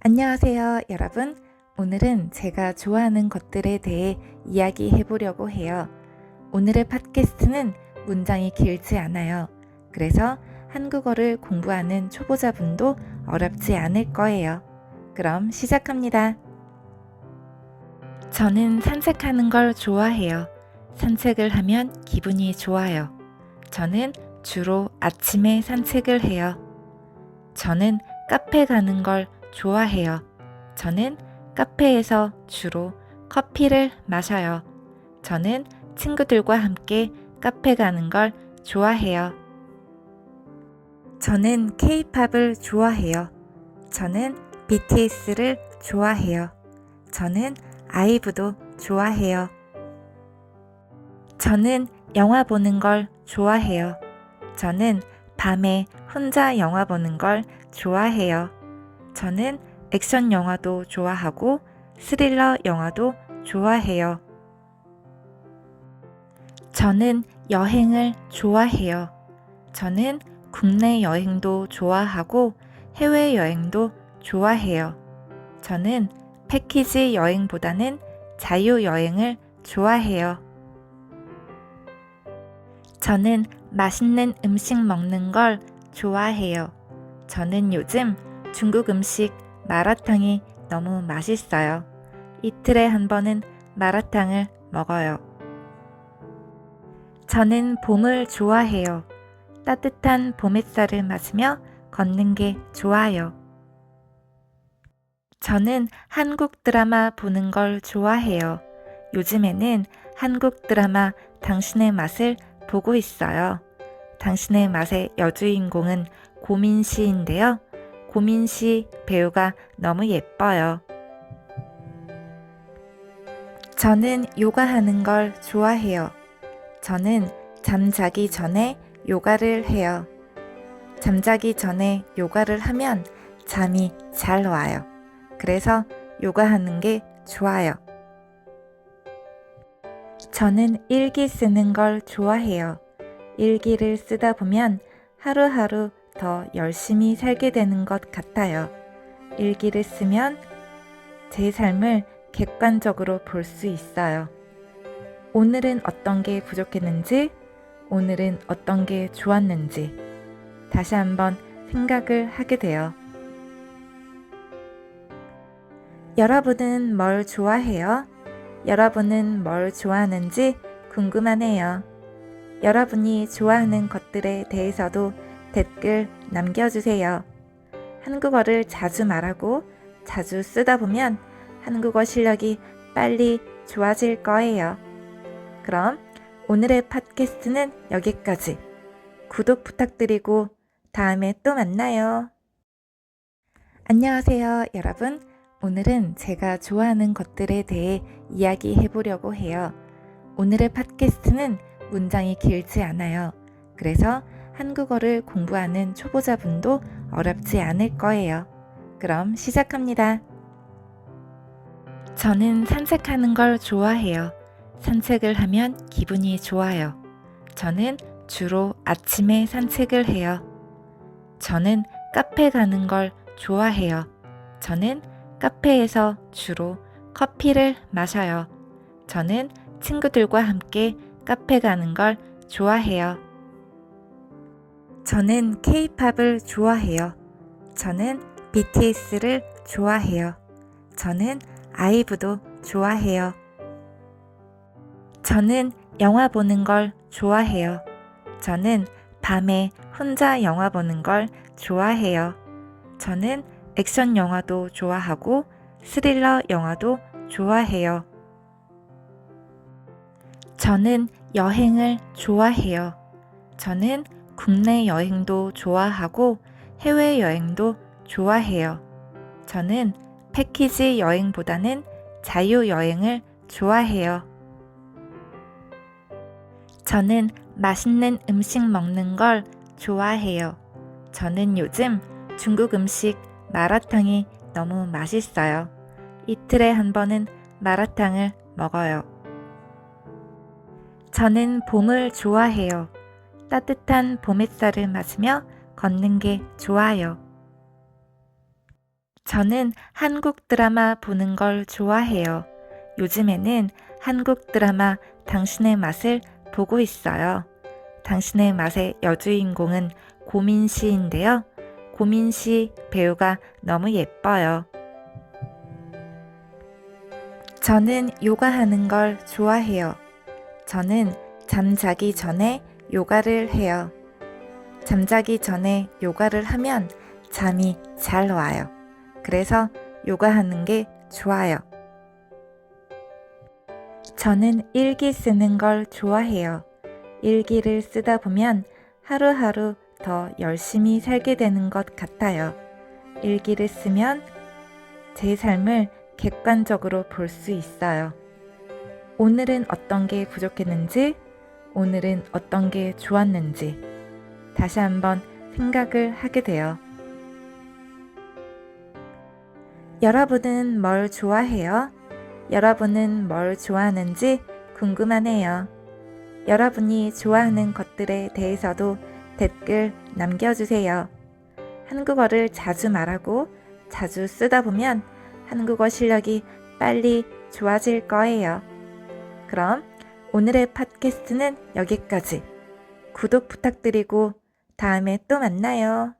안녕하세요, 여러분. 오늘은 제가 좋아하는 것들에 대해 이야기해 보려고 해요. 오늘의 팟캐스트는 문장이 길지 않아요. 그래서 한국어를 공부하는 초보자분도 어렵지 않을 거예요. 그럼 시작합니다. 저는 산책하는 걸 좋아해요. 산책을 하면 기분이 좋아요. 저는 주로 아침에 산책을 해요. 저는 카페 가는 걸 좋아해요. 저는 카페에서 주로 커피를 마셔요. 저는 친구들과 함께 카페 가는 걸 좋아해요. 저는 K-팝을 좋아해요. 저는 BTS를 좋아해요. 저는 아이브도 좋아해요. 저는 영화 보는 걸 좋아해요. 저는 밤에 혼자 영화 보는 걸 좋아해요. 저는 액션 영화도 좋아하고 스릴러 영화도 좋아해요. 저는 여행을 좋아해요. 저는 국내 여행도 좋아하고 해외 여행도 좋아해요. 저는 패키지 여행보다는 자유 여행을 좋아해요. 저는 맛있는 음식 먹는 걸 좋아해요. 저는 요즘 중국 음식 마라탕이 너무 맛있어요. 이틀에 한 번은 마라탕을 먹어요. 저는 봄을 좋아해요. 따뜻한 봄 햇살을 맞으며 걷는 게 좋아요. 저는 한국 드라마 보는 걸 좋아해요. 요즘에는 한국 드라마 당신의 맛을 보고 있어요. 당신의 맛의 여주인공은 고민 씨인데요. 고민 씨 배우가 너무 예뻐요. 저는 요가하는 걸 좋아해요. 저는 잠자기 전에 요가를 해요. 잠자기 전에 요가를 하면 잠이 잘 와요. 그래서 요가하는 게 좋아요. 저는 일기 쓰는 걸 좋아해요. 일기를 쓰다 보면 하루하루 더 열심히 살게 되는 것 같아요. 일기를 쓰면 제 삶을 객관적으로 볼 수 있어요. 오늘은 어떤 게 부족했는지, 오늘은 어떤 게 좋았는지 다시 한번 생각을 하게 돼요. 여러분은 뭘 좋아해요? 여러분은 뭘 좋아하는지 궁금하네요. 여러분이 좋아하는 것들에 대해서도 댓글 남겨주세요. 한국어를 자주 말하고 자주 쓰다 보면 한국어 실력이 빨리 좋아질 거예요. 그럼 오늘의 팟캐스트는 여기까지. 구독 부탁드리고 다음에 또 만나요. 안녕하세요, 여러분. 오늘은 제가 좋아하는 것들에 대해 이야기해 보려고 해요. 오늘의 팟캐스트는 문장이 길지 않아요. 그래서 한국어를 공부하는 초보자분도 어렵지 않을 거예요. 그럼 시작합니다. 저는 산책하는 걸 좋아해요. 산책을 하면 기분이 좋아요. 저는 주로 아침에 산책을 해요. 저는 카페 가는 걸 좋아해요. 저는 카페에서 주로 커피를 마셔요. 저는 친구들과 함께 카페 가는 걸 좋아해요. 저는 K-팝을 좋아해요. 저는 BTS를 좋아해요. 저는 아이브도 좋아해요. 저는 영화 보는 걸 좋아해요. 저는 밤에 혼자 영화 보는 걸 좋아해요. 저는 액션 영화도 좋아하고 스릴러 영화도 좋아해요. 저는 여행을 좋아해요. 저는 국내 여행도 좋아하고 해외 여행도 좋아해요. 저는 패키지 여행보다는 자유 여행을 좋아해요. 저는 맛있는 음식 먹는 걸 좋아해요. 저는 요즘 중국 음식 마라탕이 너무 맛있어요. 이틀에 한 번은 마라탕을 먹어요. 저는 봄을 좋아해요. 따뜻한 봄 햇살을 맞으며 걷는 게 좋아요. 저는 한국 드라마 보는 걸 좋아해요. 요즘에는 한국 드라마 당신의 맛을 보고 있어요. 당신의 맛의 여주인공은 고민 씨인데요. 고민 씨 배우가 너무 예뻐요. 저는 요가하는 걸 좋아해요. 저는 잠자기 전에 요가를 해요. 잠자기 전에 요가를 하면 잠이 잘 와요. 그래서 요가하는 게 좋아요. 저는 일기 쓰는 걸 좋아해요. 일기를 쓰다 보면 하루하루 더 열심히 살게 되는 것 같아요. 일기를 쓰면 제 삶을 객관적으로 볼 수 있어요. 오늘은 어떤 게 부족했는지, 오늘은 어떤 게 좋았는지 다시 한번 생각을 하게 돼요. 여러분은 뭘 좋아해요? 여러분은 뭘 좋아하는지 궁금하네요. 여러분이 좋아하는 것들에 대해서도 댓글 남겨주세요. 한국어를 자주 말하고 자주 쓰다 보면 한국어 실력이 빨리 좋아질 거예요. 그럼 오늘의 팟캐스트는 여기까지. 구독 부탁드리고 다음에 또 만나요.